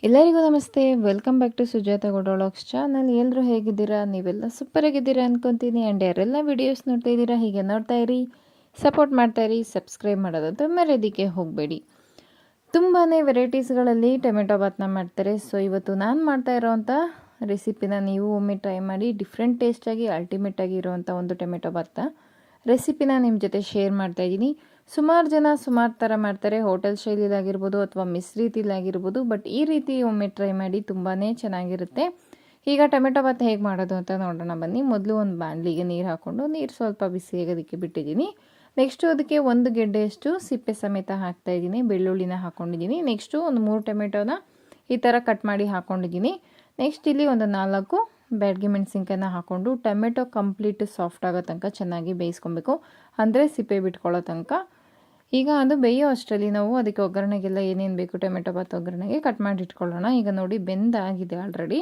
ಎಲ್ಲರಿಗೂ ನಮಸ್ತೆ. Welcome back to Sujatha ಗೋಡಾಳಾಕ್ಸ್ ಚಾನಲ್. ಎಲ್ಲರೂ ಹೇಗಿದ್ದೀರಾ? ನೀವೆಲ್ಲ ಸೂಪರ್ ಆಗಿದ್ದೀರಾ ಅನ್ಕೊತೀನಿ. ಆ್ಯಂಡ್ ಯಾರೆಲ್ಲ ವೀಡಿಯೋಸ್ ನೋಡ್ತಾ ಇದ್ದೀರಾ ಹೀಗೆ ನೋಡ್ತಾ ಇರಿ, ಸಪೋರ್ಟ್ ಮಾಡ್ತಾ ಇರಿ, ಸಬ್ಸ್ಕ್ರೈಬ್ ಮಾಡೋದಂತೂ ಮರೆಯೋದಕ್ಕೆ ಹೋಗಬೇಡಿ. ತುಂಬಾ ವೆರೈಟೀಸ್ಗಳಲ್ಲಿ ಟೊಮೆಟೊ ಬಾತ್ನ ಮಾಡ್ತಾರೆ. ಸೊ ಇವತ್ತು ನಾನು ಮಾಡ್ತಾ ಇರೋವಂಥ ರೆಸಿಪಿನ ನೀವು ಒಮ್ಮೆ ಟ್ರೈ ಮಾಡಿ. ಡಿಫ್ರೆಂಟ್ ಟೇಸ್ಟಾಗಿ ಅಲ್ಟಿಮೇಟಾಗಿ ಇರೋವಂಥ ಒಂದು ಟೊಮೆಟೊ ಬಾತ್ನ ರೆಸಿಪಿನ ನಿಮ್ಮ ಜೊತೆ ಶೇರ್ ಮಾಡ್ತಾಯಿದ್ದೀನಿ. ಸುಮಾರು ಜನ ಸುಮಾರು ಥರ ಮಾಡ್ತಾರೆ, ಹೋಟೆಲ್ ಶೈಲಿಲಾಗಿರ್ಬೋದು ಅಥವಾ ಮಿಸ್ ರೀತಿಲಾಗಿರ್ಬೋದು. ಬಟ್ ಈ ರೀತಿ ಒಮ್ಮೆ ಟ್ರೈ ಮಾಡಿ, ತುಂಬಾ ಚೆನ್ನಾಗಿರುತ್ತೆ. ಈಗ ಟೊಮೆಟೊ ಬಾತ್ ಹೇಗೆ ಮಾಡೋದು ಅಂತ ನೋಡೋಣ ಬನ್ನಿ. ಮೊದಲು ಒಂದು ಬಾಣಲಿಗೆ ನೀರು ಹಾಕ್ಕೊಂಡು ನೀರು ಸ್ವಲ್ಪ ಬಿಸಿ ಆಗೋದಕ್ಕೆ ಬಿಟ್ಟಿದ್ದೀನಿ. ನೆಕ್ಸ್ಟು ಅದಕ್ಕೆ ಒಂದು ಗೆಡ್ಡೆಯಷ್ಟು ಸಿಪ್ಪೆ ಸಮೇತ ಹಾಕ್ತಾಯಿದ್ದೀನಿ. ಬೆಳ್ಳುಳ್ಳಿನ ಹಾಕ್ಕೊಂಡಿದ್ದೀನಿ. ನೆಕ್ಸ್ಟು ಒಂದು 3 ಟೊಮೆಟೊನ ಈ ಥರ ಕಟ್ ಮಾಡಿ ಹಾಕ್ಕೊಂಡಿದ್ದೀನಿ. ನೆಕ್ಸ್ಟ್ ಇಲ್ಲಿ ಒಂದು 4 ಬ್ಯಾಡಗಿ ಮೆಣಸಿನ್ಕಾಯಿನ ಹಾಕ್ಕೊಂಡು ಟೊಮೆಟೊ ಕಂಪ್ಲೀಟ್ ಸಾಫ್ಟ್ ಆಗೋ ತನಕ ಚೆನ್ನಾಗಿ ಬೇಯಿಸ್ಕೊಬೇಕು, ಅಂದರೆ ಸಿಪ್ಪೆ ಬಿಟ್ಕೊಳ್ಳೋ ತನಕ. ಈಗ ಅದು ಬೇಯೋ ಅಷ್ಟರಲ್ಲಿ ನಾವು ಅದಕ್ಕೆ ಒಗ್ಗರಣೆಗೆಲ್ಲ ಏನೇನು ಬೇಕು ಟೊಮೆಟೊ ಬಾತ್ ಒಗ್ಗರಣೆಗೆ ಕಟ್ ಮಾಡಿ ಇಟ್ಕೊಳ್ಳೋಣ. ಈಗ ನೋಡಿ ಬೆಂದಾಗಿದೆ ಆಲ್ರೆಡಿ.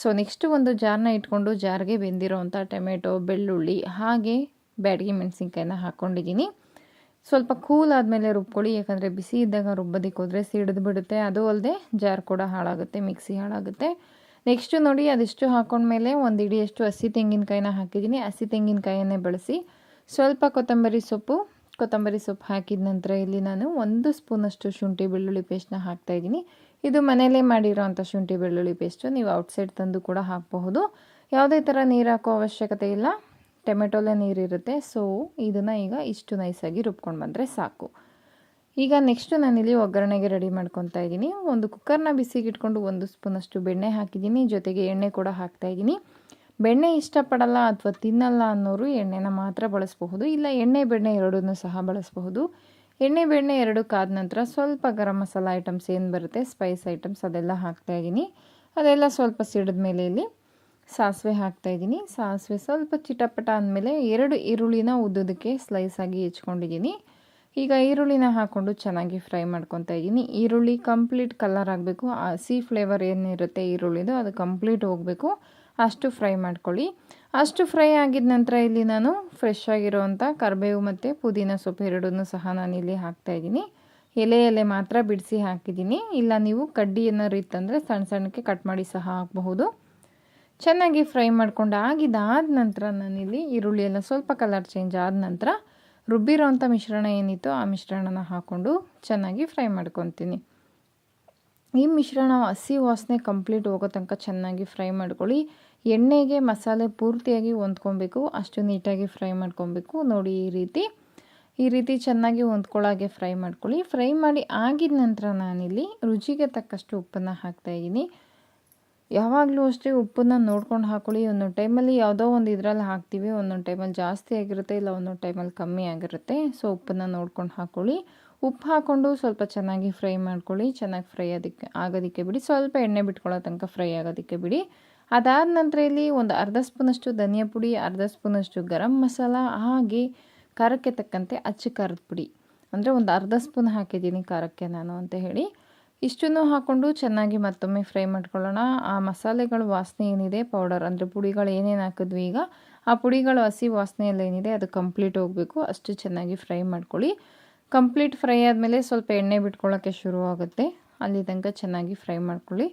ಸೊ ನೆಕ್ಸ್ಟ್ ಒಂದು ಜಾರ್ನ ಇಟ್ಕೊಂಡು ಜಾರ್ಗೆ ಬೆಂದಿರೋವಂಥ ಟೊಮೆಟೊ, ಬೆಳ್ಳುಳ್ಳಿ ಹಾಗೆ ಬ್ಯಾಡಗಿ ಮೆಣಸಿನ್ಕಾಯಿನ ಹಾಕ್ಕೊಂಡಿದ್ದೀನಿ. ಸ್ವಲ್ಪ ಕೂಲ್ ಆದಮೇಲೆ ರುಬ್ಕೊಳ್ಳಿ, ಯಾಕಂದರೆ ಬಿಸಿ ಇದ್ದಾಗ ರುಬ್ಬೋದಕ್ಕೆ ಹೋದರೆ ಸಿಡಿದು ಬಿಡುತ್ತೆ. ಅದು ಅಲ್ಲದೆ ಜಾರ್ ಕೂಡ ಹಾಳಾಗುತ್ತೆ, ಮಿಕ್ಸಿ ಹಾಳಾಗುತ್ತೆ. ನೆಕ್ಸ್ಟು ನೋಡಿ ಅದಿಷ್ಟು ಹಾಕ್ಕೊಂಡ್ಮೇಲೆ ಒಂದು ಇಡಿಯಷ್ಟು ಹಸಿ ತೆಂಗಿನಕಾಯಿನ ಹಾಕಿದ್ದೀನಿ. ಹಸಿ ತೆಂಗಿನಕಾಯನ್ನೇ ಬಳಸಿ ಸ್ವಲ್ಪ ಕೊತ್ತಂಬರಿ ಸೊಪ್ಪು ಹಾಕಿದ ನಂತರ ಇಲ್ಲಿ ನಾನು 1 ಸ್ಪೂನಷ್ಟು ಶುಂಠಿ ಬೆಳ್ಳುಳ್ಳಿ ಪೇಸ್ಟ್ನ ಹಾಕ್ತಾಯಿದ್ದೀನಿ. ಇದು ಮನೆಯಲ್ಲೇ ಮಾಡಿರೋವಂಥ ಶುಂಠಿ ಬೆಳ್ಳುಳ್ಳಿ ಪೇಸ್ಟು, ನೀವು ಔಟ್ಸೈಡ್ ತಂದು ಕೂಡ ಹಾಕಬಹುದು. ಯಾವುದೇ ಥರ ನೀರು ಹಾಕೋ ಅವಶ್ಯಕತೆ ಇಲ್ಲ, ಟೊಮೆಟೊಲ್ಲೇ ನೀರಿರುತ್ತೆ. ಸೊ ಇದನ್ನು ಈಗ ಇಷ್ಟು ನೈಸಾಗಿ ರುಬ್ಕೊಂಡು ಬಂದರೆ ಸಾಕು. ಈಗ ನೆಕ್ಸ್ಟು ನಾನಿಲ್ಲಿ ಒಗ್ಗರಣೆಗೆ ರೆಡಿ ಮಾಡ್ಕೊತಾ ಇದ್ದೀನಿ. ಒಂದು ಕುಕ್ಕರ್ನ ಬಿಸಿಗಿಟ್ಕೊಂಡು 1 ಸ್ಪೂನಷ್ಟು ಬೆಣ್ಣೆ ಹಾಕಿದ್ದೀನಿ, ಜೊತೆಗೆ ಎಣ್ಣೆ ಕೂಡ ಹಾಕ್ತಾಯಿದ್ದೀನಿ. ಬೆಣ್ಣೆ ಇಷ್ಟಪಡಲ್ಲ ಅಥವಾ ತಿನ್ನಲ್ಲ ಅನ್ನೋರು ಎಣ್ಣೆನ ಮಾತ್ರ ಬಳಸಬಹುದು, ಇಲ್ಲ ಎಣ್ಣೆ ಬೆಣ್ಣೆ ಎರಡನ್ನೂ ಸಹ ಬಳಸಬಹುದು. ಎಣ್ಣೆ ಬೆಣ್ಣೆ ಎರಡು ಕಾದ ನಂತರ ಸ್ವಲ್ಪ ಗರಂ ಮಸಾಲ ಐಟಮ್ಸ್ ಏನು ಬರುತ್ತೆ, ಸ್ಪೈಸ್ ಐಟಮ್ಸ್ ಅದೆಲ್ಲ ಹಾಕ್ತಾಯಿದ್ದೀನಿ. ಅದೆಲ್ಲ ಸ್ವಲ್ಪ ಸಿಡಿದ ಮೇಲೆ ಇಲ್ಲಿ ಸಾಸಿವೆ ಹಾಕ್ತಾಯಿದ್ದೀನಿ. ಸಾಸಿವೆ ಸ್ವಲ್ಪ ಚಿಟಪಟ ಅಂದಮೇಲೆ 2 ಈರುಳ್ಳಿನ ಉದ್ದದಕ್ಕೆ ಸ್ಲೈಸ್ ಆಗಿ ಹೆಚ್ಕೊಂಡಿದ್ದೀನಿ. ಈಗ ಈರುಳ್ಳಿನ ಹಾಕ್ಕೊಂಡು ಚೆನ್ನಾಗಿ ಫ್ರೈ ಮಾಡ್ಕೊತಾ ಇದ್ದೀನಿ. ಈರುಳ್ಳಿ ಕಂಪ್ಲೀಟ್ ಕಲರ್ ಆಗಬೇಕು, ಹಸಿ ಫ್ಲೇವರ್ ಏನಿರುತ್ತೆ ಈರುಳ್ಳಿದು ಅದು ಕಂಪ್ಲೀಟ್ ಹೋಗಬೇಕು, ಅಷ್ಟು ಫ್ರೈ ಮಾಡ್ಕೊಳ್ಳಿ. ಅಷ್ಟು ಫ್ರೈ ಆಗಿದ ನಂತರ ಇಲ್ಲಿ ನಾನು ಫ್ರೆಶ್ ಆಗಿರೋವಂಥ ಕರಿಬೇವು ಮತ್ತು ಪುದೀನ ಸೊಪ್ಪು ಎರಡನ್ನೂ ಸಹ ನಾನಿಲ್ಲಿ ಹಾಕ್ತಾಯಿದ್ದೀನಿ. ಎಲೆ ಮಾತ್ರ ಬಿಡಿಸಿ ಹಾಕಿದ್ದೀನಿ, ಇಲ್ಲ ನೀವು ಕಡ್ಡಿ ಏನಾರು ಇತ್ತಂದರೆ ಸಣ್ಣ ಸಣ್ಣಕ್ಕೆ ಕಟ್ ಮಾಡಿ ಸಹ ಹಾಕಬಹುದು. ಚೆನ್ನಾಗಿ ಫ್ರೈ ಮಾಡ್ಕೊಂಡು ಆಗಿದ್ದಾದ ನಂತರ ನಾನಿಲ್ಲಿ ಈರುಳ್ಳಿ ಎಲ್ಲ ಸ್ವಲ್ಪ ಕಲರ್ ಚೇಂಜ್ ಆದ ನಂತರ ರುಬ್ಬಿರೋವಂಥ ಮಿಶ್ರಣ ಏನಿತ್ತು ಆ ಮಿಶ್ರಣನ ಹಾಕ್ಕೊಂಡು ಚೆನ್ನಾಗಿ ಫ್ರೈ ಮಾಡ್ಕೊತೀನಿ. ಈ ಮಿಶ್ರಣ ಹಸಿ ವಾಸನೆ ಕಂಪ್ಲೀಟ್ ಹೋಗೋ ತನಕ ಚೆನ್ನಾಗಿ ಫ್ರೈ ಮಾಡ್ಕೊಳ್ಳಿ. ಎಣ್ಣೆಗೆ ಮಸಾಲೆ ಪೂರ್ತಿಯಾಗಿ ಹೊಂದ್ಕೊಬೇಕು, ಅಷ್ಟು ನೀಟಾಗಿ ಫ್ರೈ ಮಾಡ್ಕೊಬೇಕು. ನೋಡಿ ಈ ರೀತಿ ಚೆನ್ನಾಗಿ ಹೊಂದ್ಕೊಳ್ಳೋಗೆ ಫ್ರೈ ಮಾಡ್ಕೊಳ್ಳಿ. ಫ್ರೈ ಮಾಡಿ ಆಗಿದ ನಂತರ ನಾನಿಲ್ಲಿ ರುಚಿಗೆ ತಕ್ಕಷ್ಟು ಉಪ್ಪನ್ನು ಹಾಕ್ತಾಯಿದ್ದೀನಿ. ಯಾವಾಗಲೂ ಅಷ್ಟೇ ಉಪ್ಪನ್ನು ನೋಡ್ಕೊಂಡು ಹಾಕ್ಕೊಳ್ಳಿ. ಒಂದೊಂದು ಟೈಮಲ್ಲಿ ಯಾವುದೋ ಒಂದು ಇದರಲ್ಲಿ ಹಾಕ್ತೀವಿ, ಒಂದೊಂದು ಟೈಮಲ್ಲಿ ಜಾಸ್ತಿ ಆಗಿರುತ್ತೆ, ಇಲ್ಲ ಒಂದೊಂದು ಟೈಮಲ್ಲಿ ಕಮ್ಮಿ ಆಗಿರುತ್ತೆ. ಸೊ ಉಪ್ಪನ್ನು ನೋಡ್ಕೊಂಡು ಹಾಕ್ಕೊಳ್ಳಿ. ಉಪ್ಪು ಹಾಕ್ಕೊಂಡು ಸ್ವಲ್ಪ ಚೆನ್ನಾಗಿ ಫ್ರೈ ಮಾಡ್ಕೊಳ್ಳಿ. ಚೆನ್ನಾಗಿ ಫ್ರೈ ಆಗೋದಕ್ಕೆ ಬಿಡಿ, ಸ್ವಲ್ಪ ಎಣ್ಣೆ ಬಿಟ್ಕೊಳ್ಳೋ ತನಕ ಫ್ರೈ ಆಗೋದಕ್ಕೆ ಬಿಡಿ. ಅದಾದ ನಂತರ ಇಲ್ಲಿ ಒಂದು ಅರ್ಧ ಸ್ಪೂನಷ್ಟು ಧನಿಯಾ ಪುಡಿ, ಅರ್ಧ ಸ್ಪೂನಷ್ಟು ಗರಂ ಮಸಾಲ, ಹಾಗೆ ಖಾರಕ್ಕೆ ತಕ್ಕಂತೆ ಅಚ್ಚ ಖಾರದ ಪುಡಿ, ಅಂದರೆ ಒಂದು ಅರ್ಧ ಸ್ಪೂನ್ ಹಾಕಿದ್ದೀನಿ ಖಾರಕ್ಕೆ ನಾನು ಅಂತ ಹೇಳಿ. ಇಷ್ಟನ್ನು ಹಾಕ್ಕೊಂಡು ಚೆನ್ನಾಗಿ ಮತ್ತೊಮ್ಮೆ ಫ್ರೈ ಮಾಡ್ಕೊಳ್ಳೋಣ. ಆ ಮಸಾಲೆಗಳ ವಾಸನೆ ಏನಿದೆ, ಪೌಡರ್ ಅಂದರೆ ಪುಡಿಗಳು ಏನೇನು ಹಾಕಿದ್ವಿ ಈಗ, ಆ ಪುಡಿಗಳು ಹಸಿ ವಾಸನೆಯಲ್ಲಿ ಏನಿದೆ ಅದು ಕಂಪ್ಲೀಟ್ ಹೋಗಬೇಕು, ಅಷ್ಟು ಚೆನ್ನಾಗಿ ಫ್ರೈ ಮಾಡ್ಕೊಳ್ಳಿ. ಕಂಪ್ಲೀಟ್ ಫ್ರೈ ಆದಮೇಲೆ ಸ್ವಲ್ಪ ಎಣ್ಣೆ ಬಿಟ್ಕೊಳ್ಳೋಕ್ಕೆ ಶುರು ಆಗುತ್ತೆ, ಅಲ್ಲಿ ತನಕ ಚೆನ್ನಾಗಿ ಫ್ರೈ ಮಾಡ್ಕೊಳ್ಳಿ.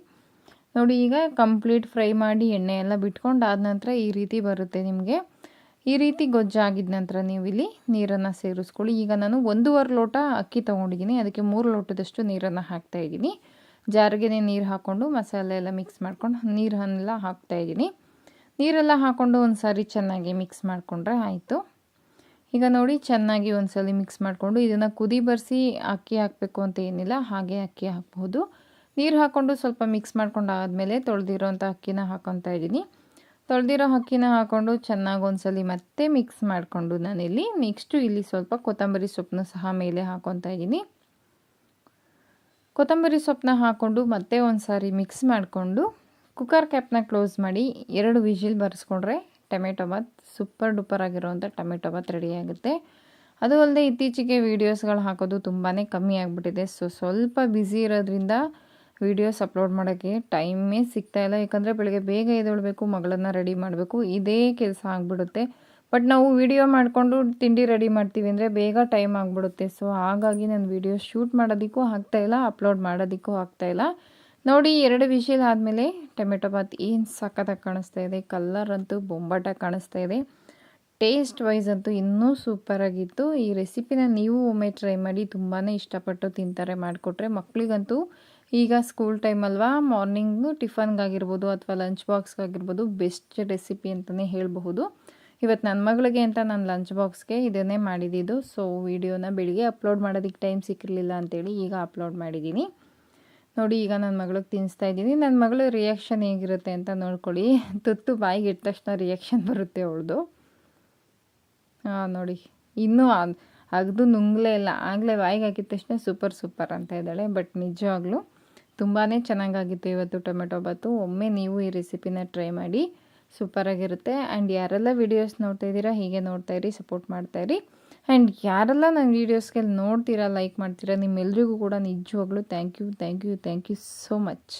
ನೋಡಿ ಈಗ ಕಂಪ್ಲೀಟ್ ಫ್ರೈ ಮಾಡಿ ಎಣ್ಣೆ ಎಲ್ಲ ಬಿಟ್ಕೊಂಡಾದ ನಂತರ ಈ ರೀತಿ ಬರುತ್ತೆ ನಿಮಗೆ. ಈ ರೀತಿ ಗೊಜ್ಜಾಗಿದ್ದ ನಂತರ ನೀವು ಇಲ್ಲಿ ನೀರನ್ನು ಸೇರಿಸ್ಕೊಳ್ಳಿ. ಈಗ ನಾನು 1.5 ಲೋಟ ಅಕ್ಕಿ ತೊಗೊಂಡಿದ್ದೀನಿ, ಅದಕ್ಕೆ 3 ಲೋಟದಷ್ಟು ನೀರನ್ನು ಹಾಕ್ತಾಯಿದ್ದೀನಿ. ಜಾರಿಗೆ ನೀರು ಹಾಕ್ಕೊಂಡು ಮಸಾಲೆ ಎಲ್ಲ ಮಿಕ್ಸ್ ಮಾಡ್ಕೊಂಡು ನೀರನ್ನೆಲ್ಲ ಹಾಕ್ತಾಯಿದ್ದೀನಿ. ನೀರೆಲ್ಲ ಹಾಕ್ಕೊಂಡು ಒಂದು ಸಾರಿ ಚೆನ್ನಾಗಿ ಮಿಕ್ಸ್ ಮಾಡಿಕೊಂಡ್ರೆ ಆಯಿತು. ಈಗ ನೋಡಿ ಚೆನ್ನಾಗಿ ಒಂದು ಸಲ ಮಿಕ್ಸ್ ಮಾಡಿಕೊಂಡು ಇದನ್ನು ಕುದಿ ಬರಿಸಿ ಅಕ್ಕಿ ಹಾಕಬೇಕು ಅಂತ ಏನಿಲ್ಲ, ಹಾಗೆ ಅಕ್ಕಿ ಹಾಕ್ಬೋದು. ನೀರು ಹಾಕ್ಕೊಂಡು ಸ್ವಲ್ಪ ಮಿಕ್ಸ್ ಮಾಡ್ಕೊಂಡು ಆದಮೇಲೆ ತೊಳೆದಿರೋಂಥ ಅಕ್ಕಿನ ಹಾಕ್ಕೊತಾ ಇದ್ದೀನಿ. ತೊಳೆದಿರೋ ಅಕ್ಕಿನ ಹಾಕ್ಕೊಂಡು ಚೆನ್ನಾಗಿ ಒಂದ್ಸಲಿ ಮತ್ತೆ ಮಿಕ್ಸ್ ಮಾಡಿಕೊಂಡು ನಾನಿಲ್ಲಿ ನೆಕ್ಸ್ಟು ಇಲ್ಲಿ ಸ್ವಲ್ಪ ಕೊತ್ತಂಬರಿ ಸೊಪ್ಪನ್ನ ಸಹ ಮೇಲೆ ಹಾಕ್ಕೊತಾ ಇದ್ದೀನಿ. ಕೊತ್ತಂಬರಿ ಸೊಪ್ಪನ್ನ ಹಾಕ್ಕೊಂಡು ಮತ್ತೆ ಒಂದು ಸಾರಿ ಮಿಕ್ಸ್ ಮಾಡಿಕೊಂಡು ಕುಕ್ಕರ್ ಕ್ಯಾಪ್ನ ಕ್ಲೋಸ್ ಮಾಡಿ 2 ವಿಜಿಲ್ ಬರೆಸ್ಕೊಂಡ್ರೆ ಟೊಮೆಟೊ ಬಾತ್ ಸೂಪರ್ ಡೂಪರ್ ಆಗಿರೋವಂಥ ಟೊಮೆಟೊ ಬಾತ್ ರೆಡಿಯಾಗುತ್ತೆ. ಅದು ಅಲ್ಲದೆ ಇತ್ತೀಚೆಗೆ ವೀಡಿಯೋಸ್ಗಳು ಹಾಕೋದು ತುಂಬಾ ಕಮ್ಮಿ ಆಗಿಬಿಟ್ಟಿದೆ. ಸೊ ಸ್ವಲ್ಪ ಬ್ಯುಸಿ ಇರೋದ್ರಿಂದ ವೀಡಿಯೋಸ್ ಅಪ್ಲೋಡ್ ಮಾಡೋಕ್ಕೆ ಟೈಮೇ ಸಿಗ್ತಾಯಿಲ್ಲ, ಯಾಕಂದರೆ ಬೆಳಗ್ಗೆ ಬೇಗ ಎದ್ದೇಳಬೇಕು, ಮಗಳನ್ನು ರೆಡಿ ಮಾಡಬೇಕು, ಇದೇ ಕೆಲಸ ಆಗಿಬಿಡುತ್ತೆ. ಬಟ್ ನಾವು ವಿಡಿಯೋ ಮಾಡಿಕೊಂಡು ತಿಂಡಿ ರೆಡಿ ಮಾಡ್ತೀವಿ ಅಂದರೆ ಬೇಗ ಟೈಮ್ ಆಗಿಬಿಡುತ್ತೆ. ಸೊ ಹಾಗಾಗಿ ನಾನು ವಿಡಿಯೋ ಶೂಟ್ ಮಾಡೋದಕ್ಕೂ ಆಗ್ತಾಯಿಲ್ಲ, ಅಪ್ಲೋಡ್ ಮಾಡೋದಕ್ಕೂ ಆಗ್ತಾಯಿಲ್ಲ. ನೋಡಿ 2 ವಿಷಲ್ ಆದಮೇಲೆ ಟೊಮೆಟೊ ಬಾತ್ ಏನು ಸಖತ್ತಾಗಿ ಕಾಣಿಸ್ತಾ ಇದೆ. ಕಲರ್ ಅಂತೂ ಬೊಂಬಾಟಾಗಿ ಕಾಣಿಸ್ತಾ ಇದೆ. ಟೇಸ್ಟ್ ವೈಸ್ ಅಂತೂ ಇನ್ನೂ ಸೂಪರಾಗಿತ್ತು. ಈ ರೆಸಿಪಿನ ನೀವು ಒಮ್ಮೆ ಟ್ರೈ ಮಾಡಿ, ತುಂಬಾ ಇಷ್ಟಪಟ್ಟು ತಿಂತಾರೆ ಮಾಡಿಕೊಟ್ರೆ. ಮಕ್ಕಳಿಗಂತೂ ಈಗ ಸ್ಕೂಲ್ ಟೈಮ್ ಅಲ್ವಾ, ಮಾರ್ನಿಂಗು ಟಿಫನ್ಗಾಗಿರ್ಬೋದು ಅಥವಾ ಲಂಚ್ ಬಾಕ್ಸ್ಗಾಗಿರ್ಬೋದು ಬೆಸ್ಟ್ ರೆಸಿಪಿ ಅಂತಲೇ ಹೇಳಬಹುದು. ಇವತ್ತು ನನ್ನ ಮಗಳಿಗೆ ಅಂತ ನಾನು ಲಂಚ್ ಬಾಕ್ಸ್ಗೆ ಇದನ್ನೇ ಮಾಡಿದ್ದು. ಸೊ ವಿಡಿಯೋನ ಬೆಳಿಗ್ಗೆ ಅಪ್ಲೋಡ್ ಮಾಡೋದಕ್ಕೆ ಟೈಮ್ ಸಿಕ್ಕಿರಲಿಲ್ಲ ಅಂತೇಳಿ ಈಗ ಅಪ್ಲೋಡ್ ಮಾಡಿದ್ದೀನಿ. ನೋಡಿ ಈಗ ನನ್ನ ಮಗಳಿಗೆ ತಿನ್ನಿಸ್ತಾ ಇದ್ದೀನಿ. ನನ್ನ ಮಗಳ ರಿಯಾಕ್ಷನ್ ಹೇಗಿರುತ್ತೆ ಅಂತ ನೋಡ್ಕೊಳ್ಳಿ. ತುತ್ತು ಬಾಯಿಗೆ ಇಟ್ಟ ತಕ್ಷಣ ರಿಯಾಕ್ಷನ್ ಬರುತ್ತೆ ಅವಳದು. ನೋಡಿ ಇನ್ನೂ ಅಗ್ದು ನುಂಗ್ಲೇ ಇಲ್ಲ, ಆಗಲೇ ಬಾಯಿಗೆ ಹಾಕಿದ ತಕ್ಷಣ ಸೂಪರ್ ಅಂತ ಇದ್ದಾಳೆ. ಬಟ್ ನಿಜವಾಗ್ಲೂ ತುಂಬಾ ಚೆನ್ನಾಗಾಗಿತ್ತು ಇವತ್ತು ಟೊಮೆಟೊ ಬಾತು. ಒಮ್ಮೆ ನೀವು ಈ ರೆಸಿಪಿನ ಟ್ರೈ ಮಾಡಿ, ಸೂಪರಾಗಿರುತ್ತೆ. ಆ್ಯಂಡ್ ಯಾರೆಲ್ಲ ವೀಡಿಯೋಸ್ ನೋಡ್ತಾ ಇದ್ದೀರಾ ಹೀಗೆ ನೋಡ್ತಾಯಿರಿ, ಸಪೋರ್ಟ್ ಮಾಡ್ತಾಯಿರಿ. ಆ್ಯಂಡ್ ಯಾರೆಲ್ಲ ನನ್ನ ವೀಡಿಯೋಸ್ಗೆ ನೋಡ್ತೀರಾ, ಲೈಕ್ ಮಾಡ್ತೀರಾ, ನಿಮ್ಮೆಲ್ಲರಿಗೂ ಕೂಡ ನಿಜವಾಗ್ಲೂ ಥ್ಯಾಂಕ್ ಯು ಸೋ ಮಚ್.